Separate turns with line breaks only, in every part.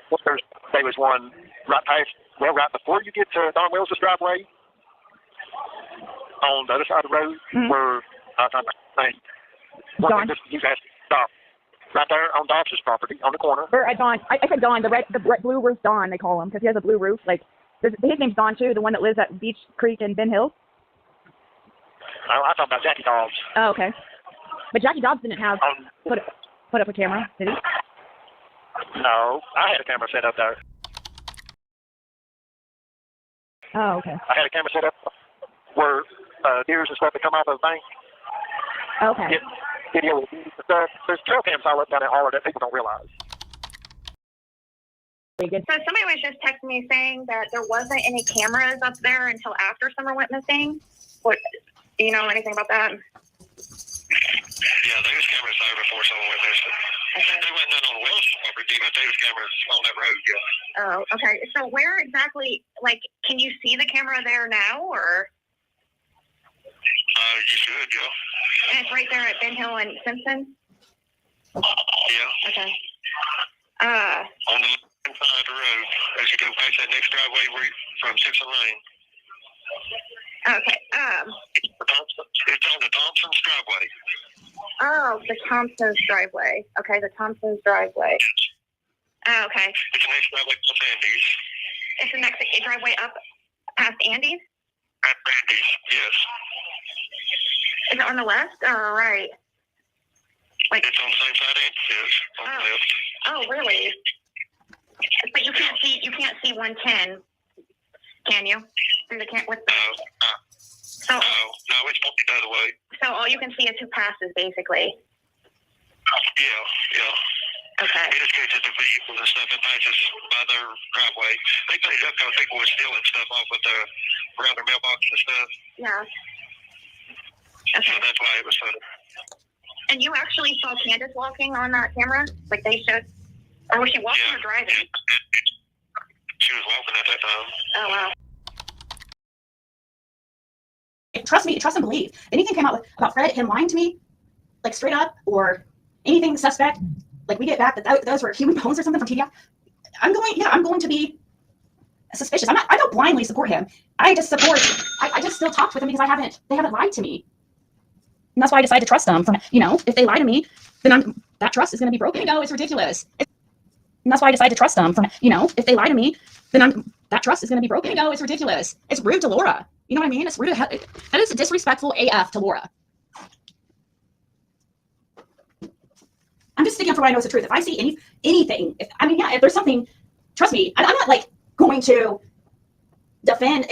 There was one right past, right before you get to Don Wills' driveway, on the other side of the road, where I was trying to think, you guys stop. Right there on Dobbs' property, on the corner.
Or Don. I said Don, the blue roof Don, they call him, because he has a blue roof. Like, his name's Don, too, the one that lives at Beach Creek in Ben Hill.
Oh, I thought about Jackie Dobbs.
Oh, okay. But Jackie Dobbs didn't have put up a camera, did he?
No, I had a camera set up there.
Oh, okay.
I had a camera set up where deers and stuff that come out of the bank.
Okay.
There's trail cams all up down that holler that people don't realize.
So somebody was just texting me saying that there wasn't any cameras up there until after Summer went missing. What, do you know anything about that?
Yeah, there was cameras there before someone went missing. Okay. There wasn't none on the Wells property, but there was cameras on that road, yeah.
Oh, okay. So where exactly, like, can you see the camera there now, or?
You should, yeah.
And it's right there at Ben Hill and Simpson?
Yeah.
Okay.
On the left side of the road, as you go past that next driveway from Simpson Lane.
Okay.
It's on the Thompson's driveway.
Oh, the Thompson's driveway. Okay, the Thompson's driveway. Oh, okay.
It's the next driveway past Andy's.
It's the next driveway up past Andy's?
At Andy's, yes.
Is it on the left or right? Like,
it's on the same side Andy's is, on the left.
Oh, really? But you can't see 110, can you? So,
no, it's pointed the other way.
So all you can see is who passes, basically.
Yeah.
Okay.
It just catches the vehicles and stuff and passes by their driveway. They put it up because people were stealing stuff off with around their mailbox and stuff.
Yeah.
Okay. So that's why it was funny.
And you actually saw Candace walking on that camera? Like they showed? Or was she walking or driving?
She was walking at that time.
Oh, wow.
Trust me, trust and believe. If anything came out about Fred, him lying to me, like straight up, or anything suspect, like we get back that those were human bones or something from TDI, I'm going to be suspicious. I don't blindly support him. I just I just still talked with him because they haven't lied to me. And that's why I decided to trust them. If they lie to me, then that trust is going to be broken. It's ridiculous. And that's why I decided to trust them. If they lie to me, then that trust is going to be broken. It's ridiculous. It's rude to Laura. You know what I mean? It's rude. That is disrespectful AF to Laura. I'm just sticking up for what I know is the truth. If I see anything, if there's something, trust me, I'm not like going to defend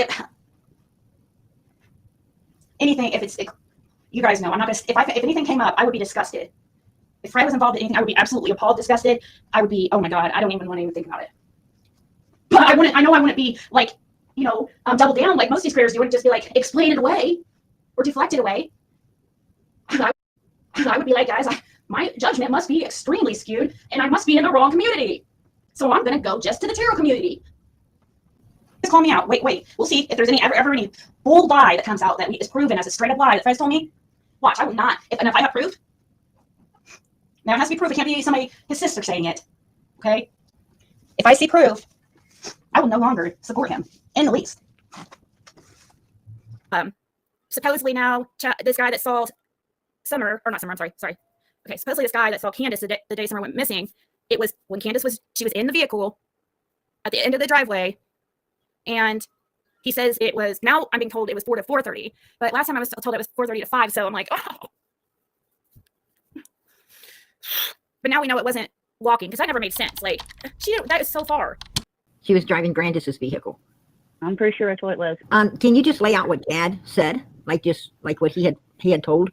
anything. If you guys know, I'm not gonna. If anything came up, I would be disgusted. If Fred was involved in anything, I would be absolutely appalled, disgusted. I would be, oh my God, I don't even want to even think about it. But I wouldn't be like, double down like most of these creators do. Wouldn't just be like, explain it away or deflect it away. I would be like, guys, my judgment must be extremely skewed and I must be in the wrong community. So I'm going to go just to the tarot community. Just call me out. Wait. We'll see if there's ever any bold lie that comes out that is proven as a straight up lie that Fred's told me. Watch, I will not. If I have proof, now it has to be proof. It can't be his sister saying it. Okay? If I see proof, I will no longer support him in the least. Supposedly now, this guy that saw Summer, or not Summer, I'm sorry. Okay, supposedly this guy that saw Candace the day Summer went missing, it was when Candace was in the vehicle at the end of the driveway, and he says it was, now I'm being told it was 4 to 4:30, but last time I was told it was 4:30 to 5, so I'm like, oh. But now we know it wasn't walking, because that never made sense. Like, that is so far.
She was driving Grandis's vehicle.
I'm pretty sure that's what it was.
Can you just lay out what Dad said, like what he had told?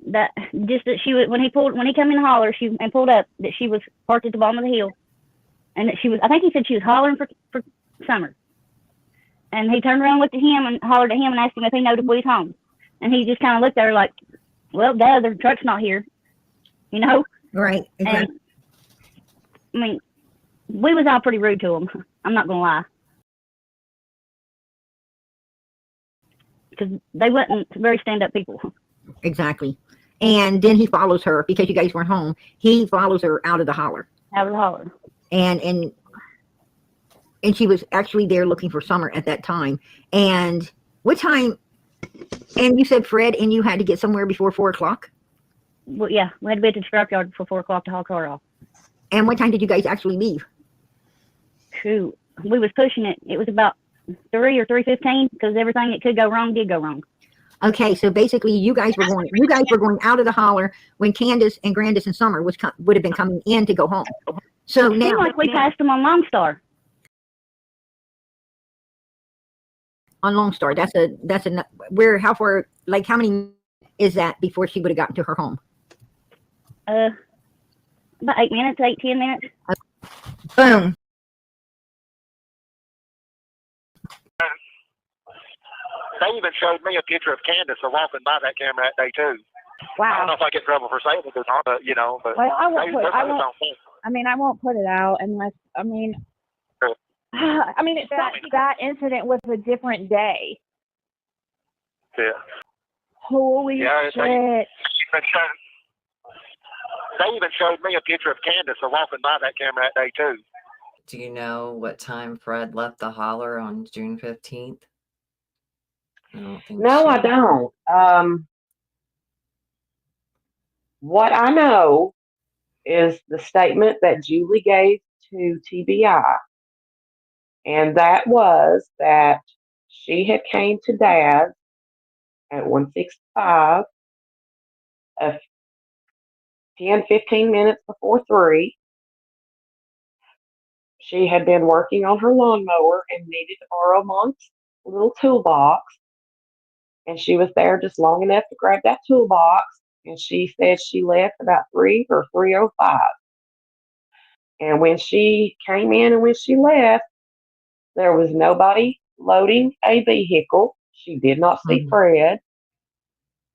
That she was when he came in the holler, and pulled up, that she was parked at the bottom of the hill, and that she was. I think he said she was hollering for Summer, and he turned around, looked at him, and hollered at him, and asked him if he knew the police home, and he just kind of looked at her like, "Well, Dad, the truck's not here,"
Right. Exactly.
And we was all pretty rude to him. I'm not gonna lie, because they wasn't very stand-up people.
Exactly. And then he follows her because you guys weren't home. He follows her out of the holler.
That was a holler.
And she was actually there looking for Summer at that time. And what time? And you said Fred and you had to get somewhere before 4 o'clock.
Well, yeah, we had to be at the scrapyard before 4 o'clock to haul car off.
And what time did you guys actually leave?
Shoot, we was pushing it. It was about 3 or 3:15 because everything that could go wrong did go wrong.
Okay, so basically you guys were going out of the holler when Candace and Grandis and Summer would have been coming in to go home. So
It
now
seemed like we passed them on Lone Star.
on Lone Star, that's a where, how far, like how many is that before she would have gotten to her home?
About 8 minutes, 10 minutes.
Boom.
They even showed me a picture of Candace walking by that camera that day too. I don't know
Wow.
if I get in trouble for saying it or not, but but
Well, I won't
they-
put.
they're
I
both
won't.
on film.
I mean, I won't put it out unless. I mean.
Sure.
I mean, that incident was a different day.
Yeah.
Holy
Yeah,
shit!
They even showed me a picture of Candace walking by that camera that day too.
Do you know what time Fred left the holler on June 15th? I don't think
No, I
she-
don't. What I know is the statement that Julie gave to TBI, and that was that she had came to Dad at 165 10, 15 minutes before 3. She had been working on her lawnmower and needed to borrow Mom's little toolbox. And she was there just long enough to grab that toolbox. And she said she left about 3 or 3:05. And when she came in and when she left, there was nobody loading a vehicle. She did not see Fred.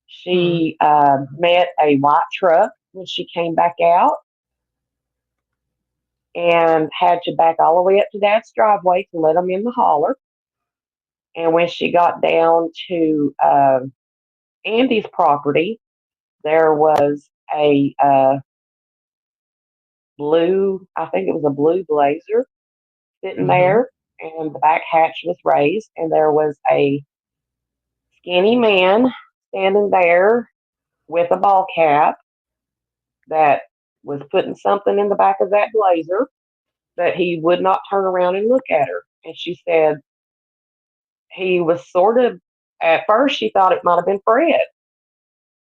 She met a white truck when she came back out and had to back all the way up to Dad's driveway to let him in the holler. And when she got down to Andy's property, there was a blue, I think it was a blue Blazer sitting there, and the back hatch was raised, and there was a skinny man standing there with a ball cap that was putting something in the back of that Blazer, but he would not turn around and look at her. And she said he was sort of, at first she thought it might have been Fred.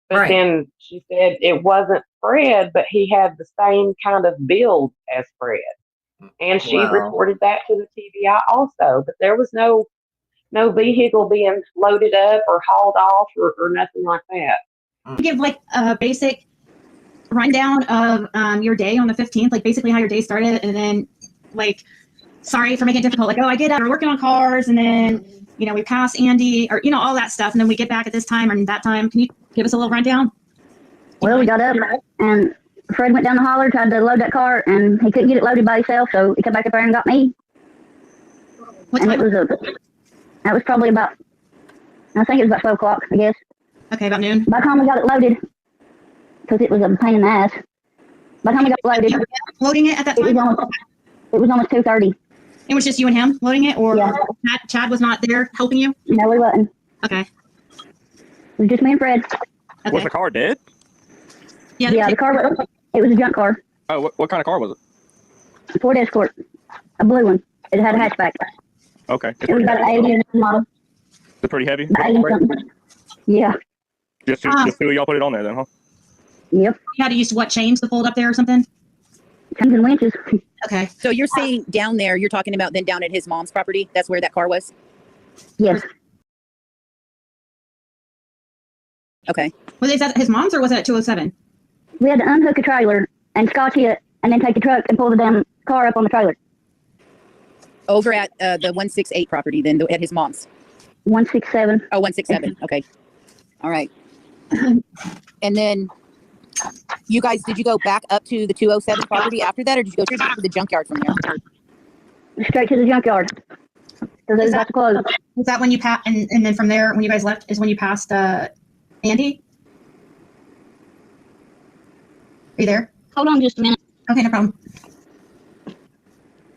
But then she said it wasn't Fred, but he had the same kind of build as Fred. And she
Wow.
reported that to the TBI also. But there was no vehicle being loaded up or hauled off or nothing like that.
Give like a basic rundown of your day on the 15th, like basically how your day started, and then like, sorry for making it difficult. Like, oh, I get up, we're working on cars, and then we pass Andy, or all that stuff, and then we get back at this time and that time. Can you give us a little rundown?
Well, we got up and Fred went down the holler, tried to load that car, and he couldn't get it loaded by himself, so he come back up there and got me.
What
And
time?
that was probably about, I think it was about 12 o'clock, I guess.
Okay, about noon.
By the time we got it loaded, because it was a pain in the ass. By the time we got it loaded,
Loading it at that
it was
time?
almost 2:30.
It was just you and him loading it, or
Yeah.
Chad was not there helping you?
No, we wasn't.
Okay.
It was just me and Fred.
Okay.
Was the car dead?
Yeah.
Yeah, the car, it was a junk car.
Oh, what kind of car was it?
Ford Escort. A blue one. It had a hatchback.
Okay. It's
It was
pretty
about
heavy.
an 80 model.
It's pretty heavy.
About 80 something. Yeah.
Just two of y'all put it on there then, huh?
Yep.
You had to use what, chains to fold up there or something?
Chains and winches.
Okay.
So you're saying down there, you're talking about then down at his mom's property? That's where that car was?
Yes.
Okay.
Was that his mom's or was it at 207?
We had to unhook a trailer and scotch it and then take the truck and pull the damn car up on the trailer.
Over at the 168 property then, at his mom's?
167.
Oh, 167. Okay. All right. And then you guys, did you go back up to the 207 property after that, or did you go straight to the junkyard from there?
Straight to the junkyard. Because they was about to close.
Was that when you passed, and then from there, when you guys left, is when you passed Andy? Are you there?
Hold on just a minute.
Okay, no problem.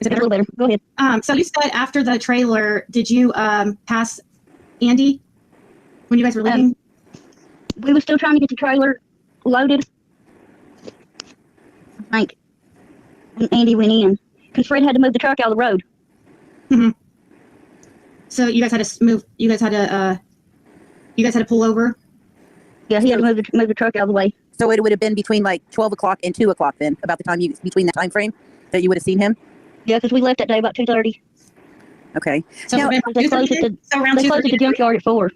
Is it
It's a
better?
little better. Go ahead.
So you said after the trailer, did you pass Andy when you guys were leaving?
We were still trying to get the trailer loaded. I think. And Andy went in because Fred had to move the truck out of the road.
So you guys had to move. You guys had to pull over.
Yeah, he had to move the truck out of the way.
So it would have been between like 12 o'clock and 2 o'clock then, about the time between that time frame that you would have seen him?
Yeah, because we left that day about 2:30.
Okay.
So
Now,
They closed at the junkyard at 4.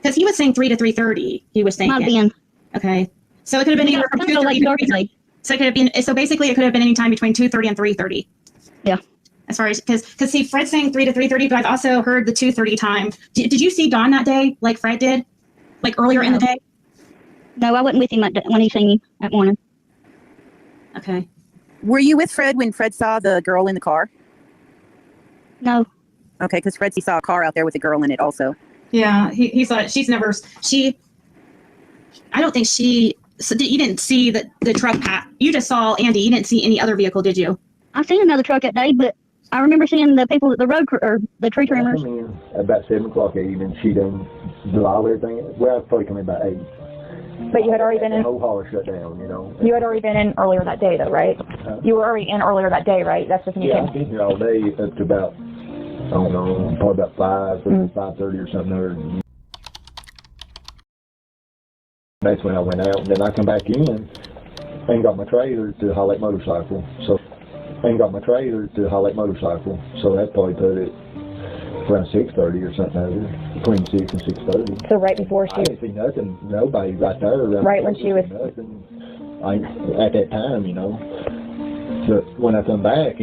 Because he was saying 3 to 3:30. He was saying.
Might have been.
Okay. So it could have been anywhere from
Kind of
2:30
like
to
dark
3:30.
today.
So it could have been. So basically, it could have been any time between 2:30 and 3:30.
Yeah.
As far as because see, Fred's saying 3 to 3:30, but I've also heard the 2:30 time. Did you see Dawn that day, like Fred did, like earlier in the day?
No, I wasn't with him when he seen me that morning.
Okay.
were you with Fred when Fred saw the girl in the car?
No.
Okay, because Fred saw a car out there with a girl in it also.
Yeah, he saw it. I don't think she. So you didn't see the truck pass. You just saw Andy. You didn't see any other vehicle, did you?
I seen another truck that day, but I remember seeing the people at the road or the tree trimmers.
I come in about 7 o'clock that evening. She done do all everything. Well, I was probably coming about 8.
But you had already been
The
in.
whole holler shut down, you know.
You had already been in earlier that day, though, right? You were already in earlier that day, right? That's just when you
Yeah,
came.
I've been here all day up to about, I don't know, probably about 5:30 or something. Or that's when I went out. And then I come back in and got my trailer to the Holler motorcycle. So that probably put it around 6:30 or something over there, between 6 and 6:30.
So right before
I didn't see nothing, nobody right there.
Right when she was.
Nothing. At that time, you know. But when I come back,